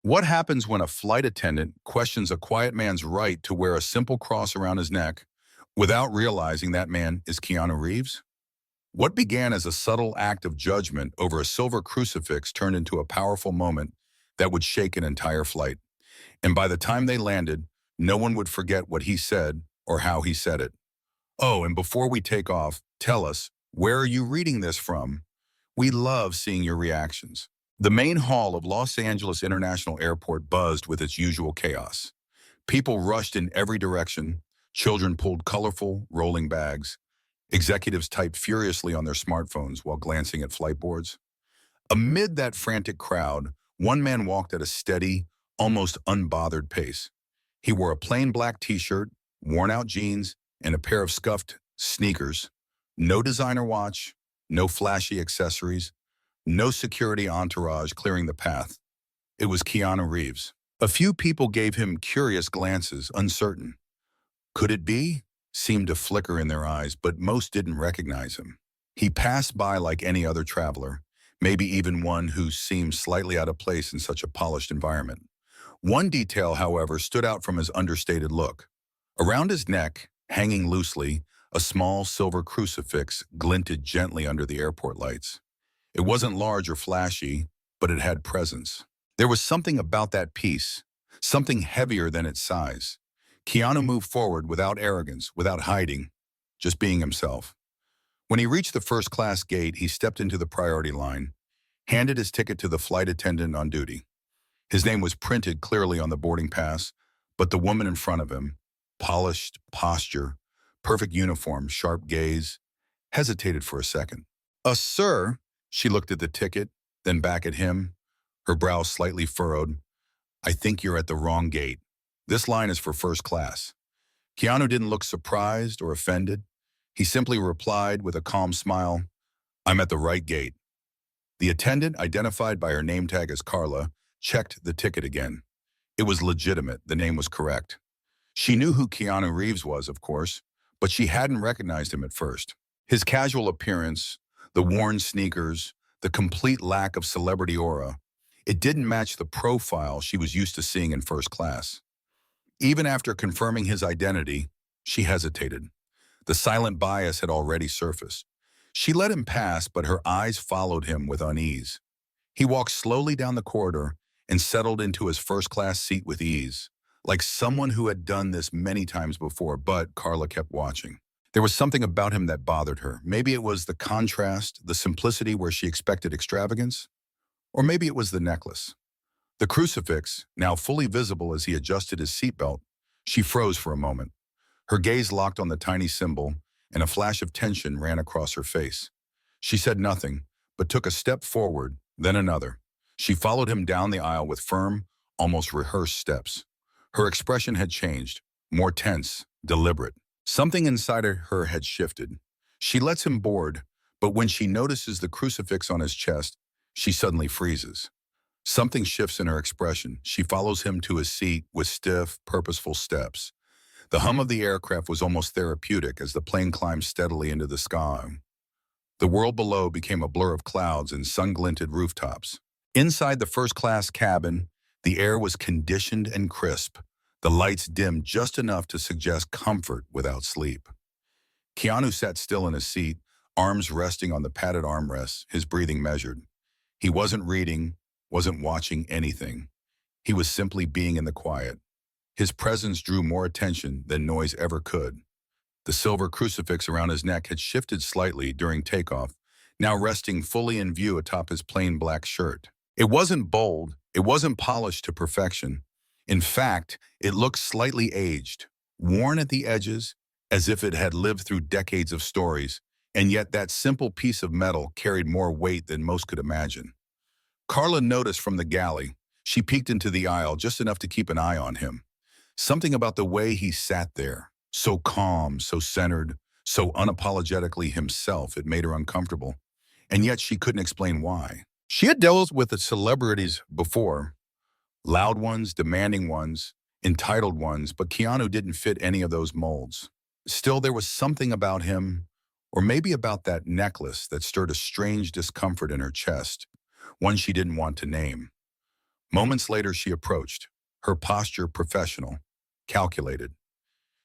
What happens when a flight attendant questions a quiet man's right to wear a simple cross around his neck without realizing that man is Keanu Reeves? What began as a subtle act of judgment over a silver crucifix turned into a powerful moment that would shake an entire flight. And by the time they landed, no one would forget what he said or how he said it. Oh, and before we take off, tell us, where are you reading this from? We love seeing your reactions. The main hall of Los Angeles International Airport buzzed with its usual chaos. People rushed in every direction. Children pulled colorful, rolling bags. Executives typed furiously on their smartphones while glancing at flight boards. Amid that frantic crowd, one man walked at a steady, almost unbothered pace. He wore a plain black t-shirt, worn-out jeans, and a pair of scuffed sneakers. No designer watch, no flashy accessories, no security entourage clearing the path. It was Keanu Reeves. A few people gave him curious glances, uncertain. Could it be? Seemed to flicker in their eyes, but most didn't recognize him. He passed by like any other traveler, maybe even one who seemed slightly out of place in such a polished environment. One detail, however, stood out from his understated look. Around his neck, hanging loosely, a small silver crucifix glinted gently under the airport lights. It wasn't large or flashy, but it had presence. There was something about that piece, something heavier than its size. Keanu moved forward without arrogance, without hiding, just being himself. When he reached the first-class gate, he stepped into the priority line, handed his ticket to the flight attendant on duty. His name was printed clearly on the boarding pass, but the woman in front of him, polished posture, perfect uniform, sharp gaze, hesitated for a second. Sir," she looked at the ticket, then back at him, her brow slightly furrowed. "I think you're at the wrong gate. This line is for first class." Keanu didn't look surprised or offended. He simply replied with a calm smile, "I'm at the right gate." The attendant, identified by her name tag as Carla, checked the ticket again. It was legitimate, the name was correct. She knew who Keanu Reeves was, of course, but she hadn't recognized him at first. His casual appearance, the worn sneakers, the complete lack of celebrity aura, it didn't match the profile she was used to seeing in first class. Even after confirming his identity, she hesitated. The silent bias had already surfaced. She let him pass, but her eyes followed him with unease. He walked slowly down the corridor and settled into his first-class seat with ease, like someone who had done this many times before, but Carla kept watching. There was something about him that bothered her. Maybe it was the contrast, the simplicity where she expected extravagance, or maybe it was the necklace. The crucifix, now fully visible as he adjusted his seatbelt, she froze for a moment. Her gaze locked on the tiny symbol, and a flash of tension ran across her face. She said nothing, but took a step forward, then another. She followed him down the aisle with firm, almost rehearsed steps. Her expression had changed, more tense, deliberate. Something inside of her had shifted. She lets him board, but when she notices the crucifix on his chest, she suddenly freezes. Something shifts in her expression. She follows him to his seat with stiff, purposeful steps. The hum of the aircraft was almost therapeutic as the plane climbed steadily into the sky. The world below became a blur of clouds and sun-glinted rooftops. Inside the first-class cabin, the air was conditioned and crisp, the lights dimmed just enough to suggest comfort without sleep. Keanu sat still in his seat, arms resting on the padded armrests, his breathing measured. He wasn't reading, wasn't watching anything. He was simply being in the quiet. His presence drew more attention than noise ever could. The silver crucifix around his neck had shifted slightly during takeoff, now resting fully in view atop his plain black shirt. It wasn't bold, it wasn't polished to perfection. In fact, it looked slightly aged, worn at the edges, as if it had lived through decades of stories, and yet that simple piece of metal carried more weight than most could imagine. Carla noticed from the galley. She peeked into the aisle just enough to keep an eye on him. Something about the way he sat there, so calm, so centered, so unapologetically himself, it made her uncomfortable. And yet she couldn't explain why. She had dealt with the celebrities before, loud ones, demanding ones, entitled ones, but Keanu didn't fit any of those molds. Still, there was something about him, or maybe about that necklace, that stirred a strange discomfort in her chest, one she didn't want to name. Moments later, she approached, her posture professional, calculated.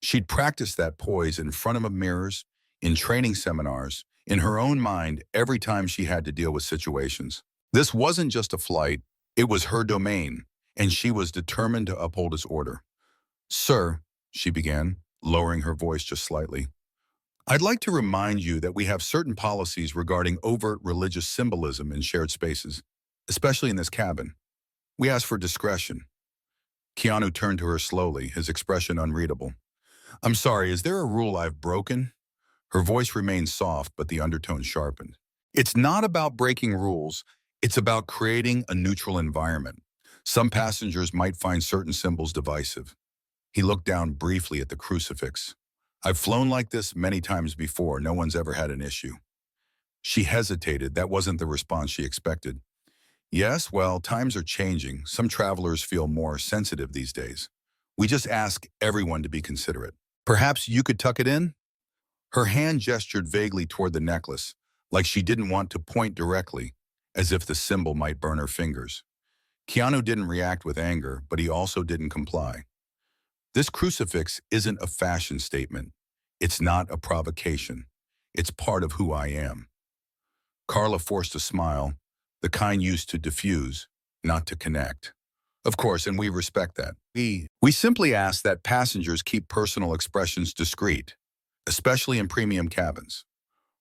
She'd practiced that poise in front of mirrors, in training seminars, in her own mind every time she had to deal with situations. This wasn't just a flight, it was her domain, and she was determined to uphold its order. Sir, she began, lowering her voice just slightly, I'd like to remind you that we have certain policies regarding overt religious symbolism in shared spaces, especially in this cabin. We ask for discretion. Keanu turned to her slowly, his expression unreadable. I'm sorry, is there a rule I've broken? Her voice remained soft, but the undertone sharpened. It's not about breaking rules. It's about creating a neutral environment. Some passengers might find certain symbols divisive. He looked down briefly at the crucifix. I've flown like this many times before. No one's ever had an issue. She hesitated. That wasn't the response she expected. Yes, well, times are changing. Some travelers feel more sensitive these days. We just ask everyone to be considerate. Perhaps you could tuck it in? Her hand gestured vaguely toward the necklace, like she didn't want to point directly, as if the symbol might burn her fingers. Keanu didn't react with anger, but he also didn't comply. This crucifix isn't a fashion statement. It's not a provocation. It's part of who I am. Carla forced a smile, the kind used to diffuse, not to connect. Of course, and we respect that. We simply ask that passengers keep personal expressions discreet, especially in premium cabins.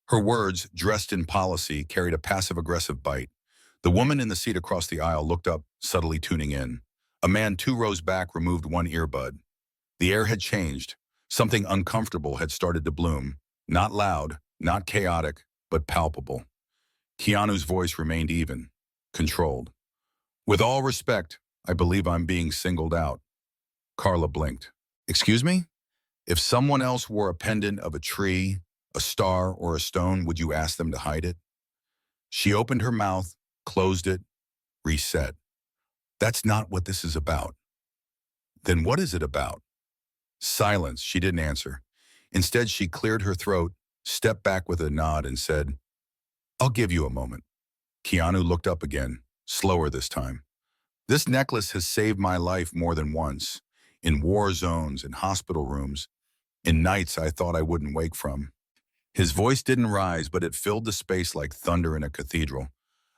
Her words, dressed in policy, carried a passive-aggressive bite. The woman in the seat across the aisle looked up, subtly tuning in. A man 2 rows back removed one earbud. The air had changed. Something uncomfortable had started to bloom. Not loud, not chaotic, but palpable. Keanu's voice remained even, controlled. With all respect, I believe I'm being singled out. Carla blinked. Excuse me? If someone else wore a pendant of a tree, a star, or a stone, would you ask them to hide it? She opened her mouth, closed it, reset. That's not what this is about. Then what is it about? Silence. She didn't answer. Instead, she cleared her throat, stepped back with a nod, and said, I'll give you a moment. Keanu looked up again, slower this time. This necklace has saved my life more than once, in war zones, in hospital rooms, in nights I thought I wouldn't wake from. His voice didn't rise, but it filled the space like thunder in a cathedral.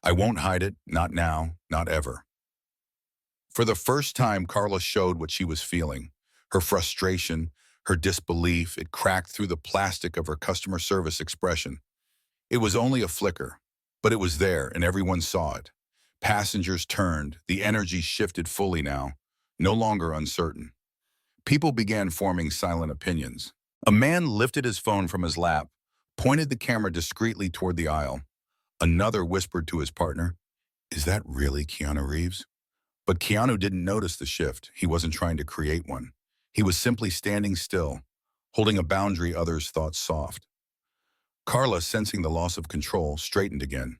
I won't hide it, not now, not ever. For the first time, Carla showed what she was feeling. Her frustration, her disbelief, it cracked through the plastic of her customer service expression. It was only a flicker, but it was there and everyone saw it. Passengers turned, the energy shifted fully now, no longer uncertain. People began forming silent opinions. A man lifted his phone from his lap, pointed the camera discreetly toward the aisle. Another whispered to his partner, Is that really Keanu Reeves? But Keanu didn't notice the shift. He wasn't trying to create one. He was simply standing still, holding a boundary others thought soft. Carla, sensing the loss of control, straightened again.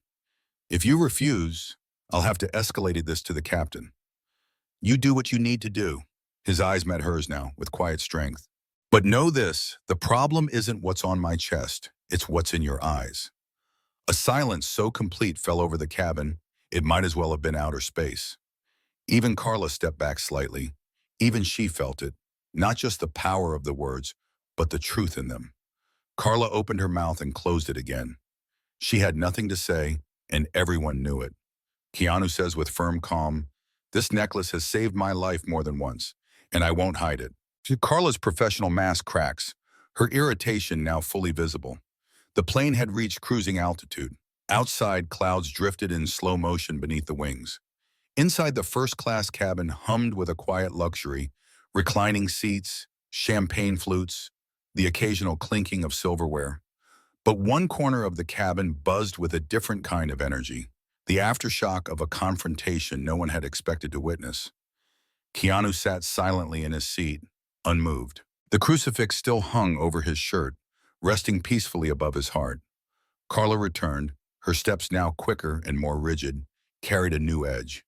If you refuse, I'll have to escalate this to the captain. You do what you need to do. His eyes met hers now, with quiet strength. But know this, the problem isn't what's on my chest, it's what's in your eyes. A silence so complete fell over the cabin, it might as well have been outer space. Even Carla stepped back slightly. Even she felt it, not just the power of the words, but the truth in them. Carla opened her mouth and closed it again. She had nothing to say, and everyone knew it. Keanu says with firm calm, This necklace has saved my life more than once, and I won't hide it. Carla's professional mask cracks, her irritation now fully visible. The plane had reached cruising altitude. Outside, clouds drifted in slow motion beneath the wings. Inside, the first-class cabin hummed with a quiet luxury, reclining seats, champagne flutes, the occasional clinking of silverware. But one corner of the cabin buzzed with a different kind of energy, the aftershock of a confrontation no one had expected to witness. Keanu sat silently in his seat, unmoved. The crucifix still hung over his shirt, resting peacefully above his heart. Carla returned, her steps now quicker and more rigid, carried a new edge.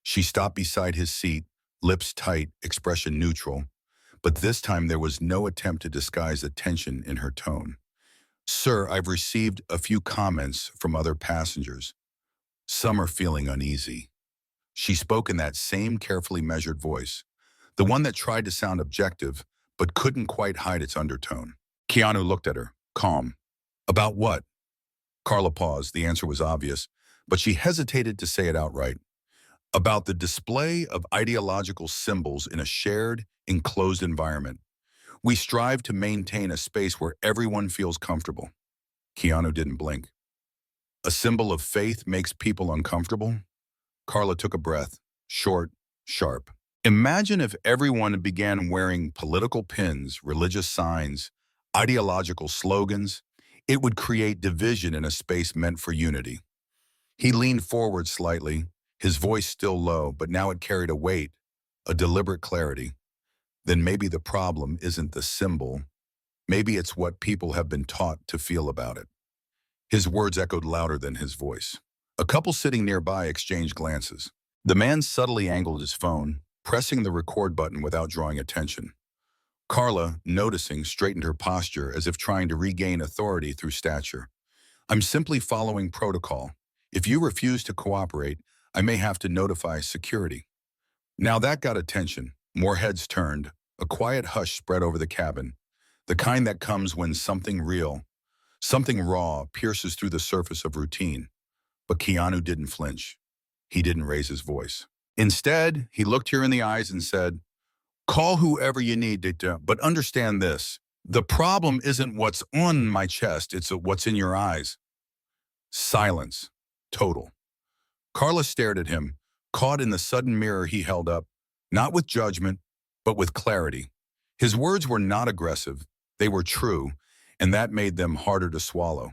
She stopped beside his seat, lips tight, expression neutral, but this time there was no attempt to disguise the tension in her tone. Sir, I've received a few comments from other passengers. Some are feeling uneasy. She spoke in that same carefully measured voice, the one that tried to sound objective, but couldn't quite hide its undertone. Keanu looked at her, calm. About what? Carla paused. The answer was obvious, but she hesitated to say it outright. About the display of ideological symbols in a shared, enclosed environment. We strive to maintain a space where everyone feels comfortable. Keanu didn't blink. A symbol of faith makes people uncomfortable? Carla took a breath, short, sharp. Imagine if everyone began wearing political pins, religious signs, ideological slogans. It would create division in a space meant for unity. He leaned forward slightly, his voice still low, but now it carried a weight, a deliberate clarity. Then maybe the problem isn't the symbol. Maybe it's what people have been taught to feel about it. His words echoed louder than his voice. A couple sitting nearby exchanged glances. The man subtly angled his phone, pressing the record button without drawing attention. Carla, noticing, straightened her posture as if trying to regain authority through stature. I'm simply following protocol. If you refuse to cooperate, I may have to notify security. Now that got attention. More heads turned. A quiet hush spread over the cabin, the kind that comes when something real, something raw, pierces through the surface of routine. But Keanu didn't flinch. He didn't raise his voice. Instead, he looked her in the eyes and said, call whoever you need to, but understand this. The problem isn't what's on my chest, it's what's in your eyes. Silence. Total. Carla stared at him, caught in the sudden mirror he held up, not with judgment, but with clarity. His words were not aggressive, they were true, and that made them harder to swallow.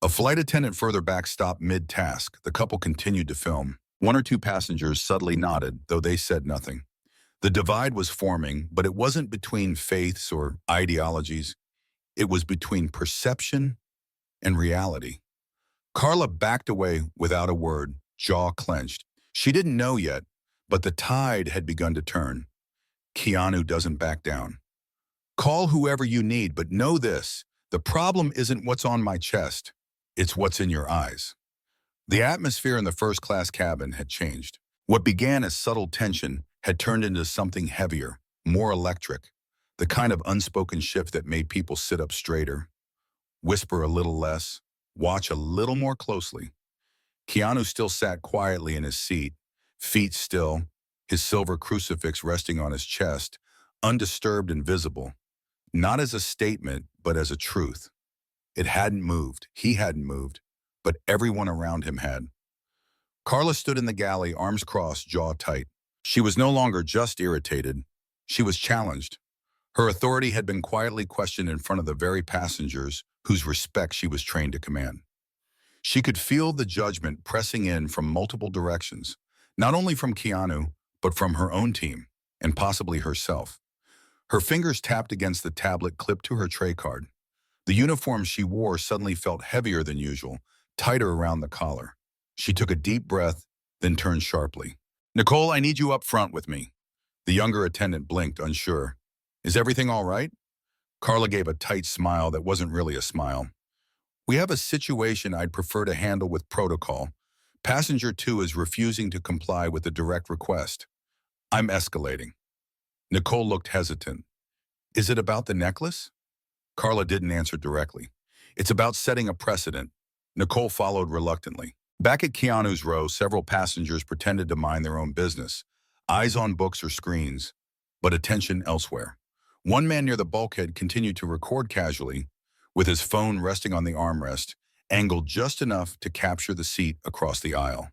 A flight attendant further back stopped mid-task. The couple continued to film. One or two passengers subtly nodded, though they said nothing. The divide was forming, but it wasn't between faiths or ideologies. It was between perception and reality. Carla backed away without a word, jaw clenched. She didn't know yet, but the tide had begun to turn. Keanu doesn't back down. Call whoever you need, but know this. The problem isn't what's on my chest. It's what's in your eyes. The atmosphere in the first-class cabin had changed. What began as subtle tension had turned into something heavier, more electric, the kind of unspoken shift that made people sit up straighter, whisper a little less, watch a little more closely. Keanu still sat quietly in his seat, feet still, his silver crucifix resting on his chest, undisturbed and visible, not as a statement, but as a truth. It hadn't moved, he hadn't moved, but everyone around him had. Carla stood in the galley, arms crossed, jaw tight. She was no longer just irritated, she was challenged. Her authority had been quietly questioned in front of the very passengers whose respect she was trained to command. She could feel the judgment pressing in from multiple directions, not only from Keanu, but from her own team, and possibly herself. Her fingers tapped against the tablet clipped to her tray card. The uniform she wore suddenly felt heavier than usual, tighter around the collar. She took a deep breath, then turned sharply. Nicole, I need you up front with me. The younger attendant blinked, unsure. Is everything all right? Carla gave a tight smile that wasn't really a smile. We have a situation I'd prefer to handle with protocol. Passenger 2 is refusing to comply with the direct request. I'm escalating. Nicole looked hesitant. Is it about the necklace? Carla didn't answer directly. It's about setting a precedent. Nicole followed reluctantly. Back at Keanu's row, several passengers pretended to mind their own business, eyes on books or screens, but attention elsewhere. One man near the bulkhead continued to record casually, with his phone resting on the armrest, angled just enough to capture the seat across the aisle.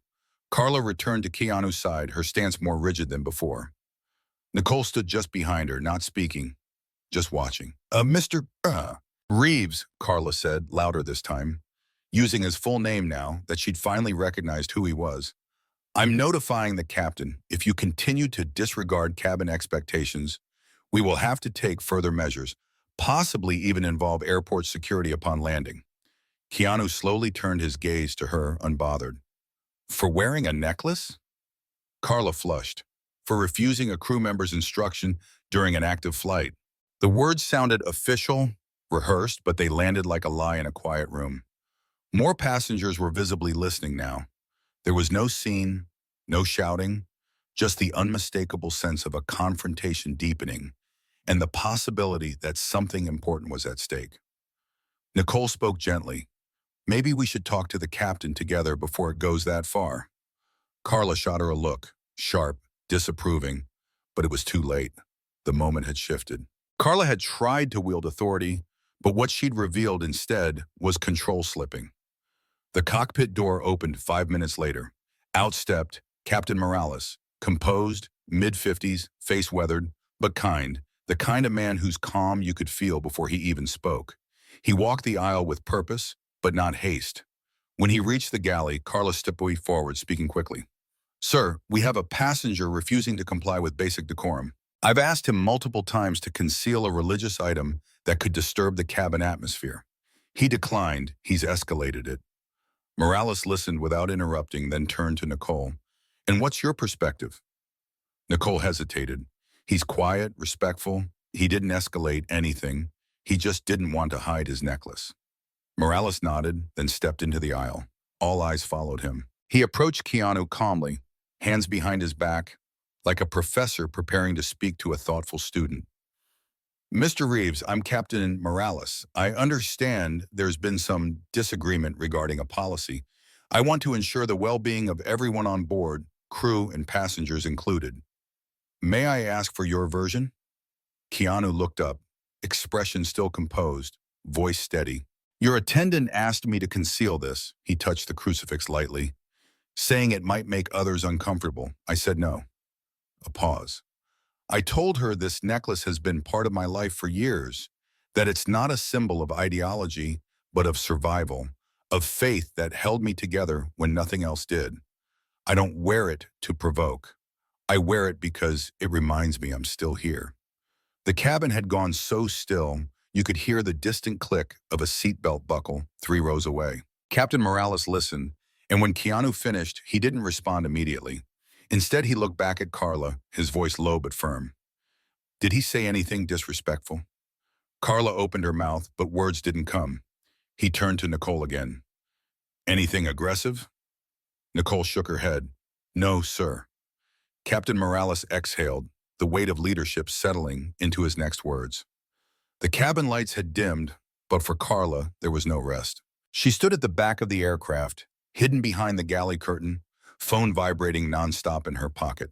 Carla returned to Keanu's side, her stance more rigid than before. Nicole stood just behind her, not speaking, just watching. Mr. Reeves, Carla said, louder this time, using his full name now that she'd finally recognized who he was. I'm notifying the captain. If you continue to disregard cabin expectations, we will have to take further measures, possibly even involve airport security upon landing. Keanu slowly turned his gaze to her, unbothered. For wearing a necklace? Carla flushed. For refusing a crew member's instruction during an active flight. The words sounded official, rehearsed, but they landed like a lie in a quiet room. More passengers were visibly listening now. There was no scene, No shouting, just the unmistakable sense of a confrontation deepening and the possibility that something important was at stake. Nicole spoke gently. Maybe we should talk to the captain together before it goes that far. Carla shot her a look, sharp, disapproving, but it was too late. The moment had shifted. Carla had tried to wield authority, but what she'd revealed instead was control slipping. The cockpit door opened 5 minutes later. Out stepped Captain Morales, composed, mid-50s, face weathered, but kind, the kind of man whose calm you could feel before he even spoke. He walked the aisle with purpose, but not haste. When he reached the galley, Carla stepped forward, speaking quickly. Sir, we have a passenger refusing to comply with basic decorum. I've asked him multiple times to conceal a religious item that could disturb the cabin atmosphere. He declined. He's escalated it. Morales listened without interrupting, then turned to Nicole. And what's your perspective? Nicole hesitated. He's quiet, respectful. He didn't escalate anything. He just didn't want to hide his necklace. Morales nodded, then stepped into the aisle. All eyes followed him. He approached Keanu calmly, hands behind his back, like a professor preparing to speak to a thoughtful student. Mr. Reeves, I'm Captain Morales. I understand there's been some disagreement regarding a policy. I want to ensure the well-being of everyone on board, crew and passengers included. May I ask for your version? Keanu looked up, expression still composed, voice steady. Your attendant asked me to conceal this. He touched the crucifix lightly, saying it might make others uncomfortable. I said no. A pause. I told her this necklace has been part of my life for years, that it's not a symbol of ideology, but of survival, of faith that held me together when nothing else did. I don't wear it to provoke. I wear it because it reminds me I'm still here. The cabin had gone so still, you could hear the distant click of a seatbelt buckle 3 rows away. Captain Morales listened, and when Keanu finished, he didn't respond immediately. Instead, he looked back at Carla, his voice low but firm. Did he say anything disrespectful? Carla opened her mouth, but words didn't come. He turned to Nicole again. Anything aggressive? Nicole shook her head. No, sir. Captain Morales exhaled, the weight of leadership settling into his next words. The cabin lights had dimmed, but for Carla, there was no rest. She stood at the back of the aircraft, hidden behind the galley curtain, phone vibrating nonstop in her pocket.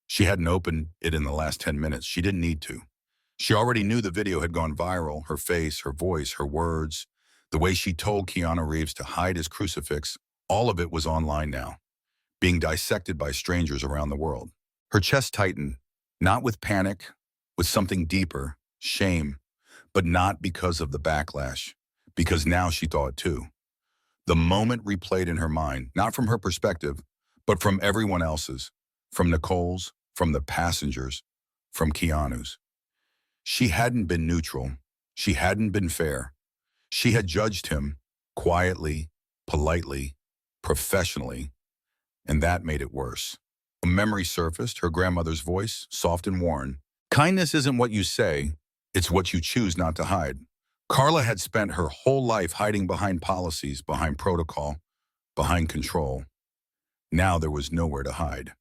She hadn't opened it in the last 10 minutes. She didn't need to. She already knew the video had gone viral, her face, her voice, her words, the way she told Keanu Reeves to hide his crucifix, all of it was online now, being dissected by strangers around the world. Her chest tightened, not with panic, with something deeper, shame, but not because of the backlash, because now she thought it too. The moment replayed in her mind, not from her perspective, but from everyone else's, from Nicole's, from the passengers, from Keanu's. She hadn't been neutral. She hadn't been fair. She had judged him quietly, politely, professionally, and that made it worse. A memory surfaced, her grandmother's voice, soft and worn. Kindness isn't what you say, it's what you choose not to hide. Carla had spent her whole life hiding behind policies, behind protocol, behind control. Now there was nowhere to hide.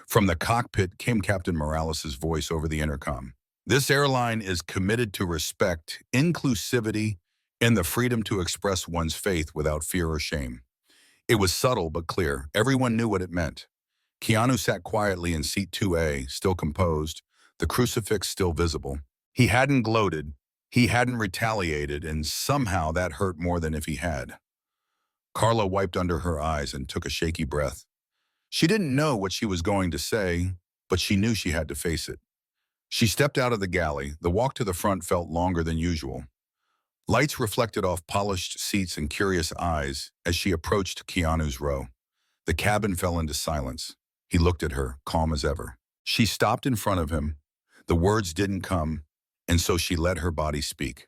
From the cockpit came Captain Morales' voice over the intercom. This airline is committed to respect, inclusivity, and the freedom to express one's faith without fear or shame. It was subtle but clear. Everyone knew what it meant. Keanu sat quietly in seat 2A, still composed, the crucifix still visible. He hadn't gloated, he hadn't retaliated, and somehow that hurt more than if he had. Carla wiped under her eyes and took a shaky breath. She didn't know what she was going to say, but she knew she had to face it. She stepped out of the galley. The walk to the front felt longer than usual. Lights reflected off polished seats and curious eyes as she approached Keanu's row. The cabin fell into silence. He looked at her, calm as ever. She stopped in front of him. The words didn't come, and so she let her body speak.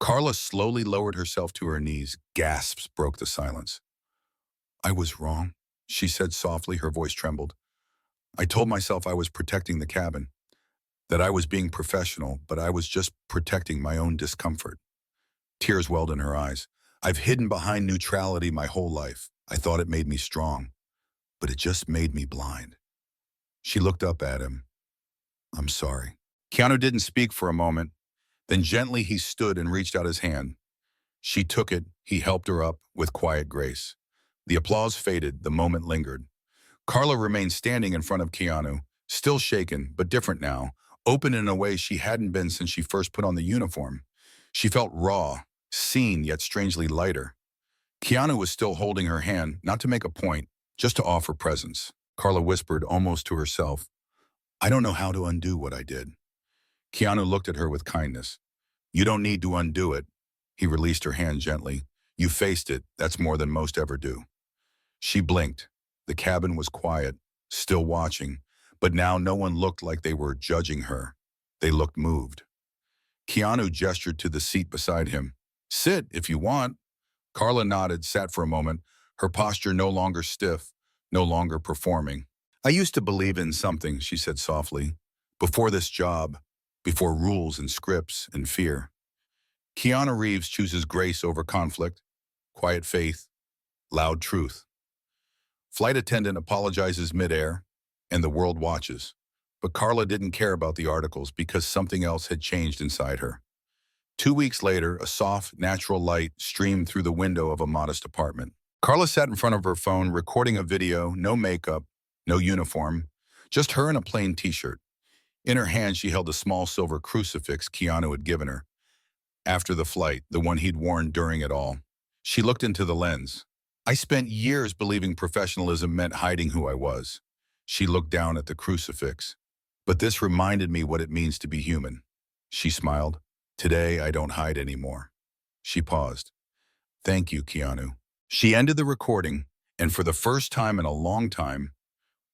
Carla slowly lowered herself to her knees. Gasps broke the silence. I was wrong, she said softly, her voice trembled. I told myself I was protecting the cabin, that I was being professional, but I was just protecting my own discomfort. Tears welled in her eyes. I've hidden behind neutrality my whole life. I thought it made me strong. but it just made me blind. She looked up at him. I'm sorry. Keanu didn't speak for a moment. Then gently he stood and reached out his hand. She took it. He helped her up with quiet grace. The applause faded. The moment lingered. Carla remained standing in front of Keanu, still shaken, but different now, open in a way she hadn't been since she first put on the uniform. She felt raw, seen, yet strangely lighter. Keanu was still holding her hand, not to make a point, just to offer presence. Carla whispered, almost to herself, I don't know how to undo what I did. Keanu looked at her with kindness. You don't need to undo it. He released her hand gently. You faced it. That's more than most ever do. She blinked. The cabin was quiet, still watching, but now no one looked like they were judging her. They looked moved. Keanu gestured to the seat beside him. Sit if you want. Carla nodded, sat for a moment, her posture no longer stiff, no longer performing. I used to believe in something, she said softly, before this job, before rules and scripts and fear. Keanu Reeves chooses grace over conflict, quiet faith, loud truth. Flight attendant apologizes midair, and the world watches. But Carla didn't care about the articles because something else had changed inside her. 2 weeks later, a soft, natural light streamed through the window of a modest apartment. Carla sat in front of her phone, recording a video, no makeup, no uniform, just her in a plain t-shirt. In her hand, she held a small silver crucifix Keanu had given her. After the flight, the one he'd worn during it all. She looked into the lens. I spent years believing professionalism meant hiding who I was. She looked down at the crucifix. But this reminded me what it means to be human. She smiled. Today, I don't hide anymore. She paused. Thank you, Keanu. She ended the recording, and for the first time in a long time,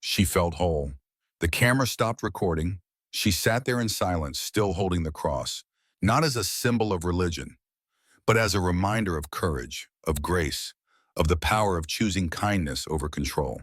she felt whole. The camera stopped recording. She sat there in silence, still holding the cross, not as a symbol of religion, but as a reminder of courage, of grace, of the power of choosing kindness over control.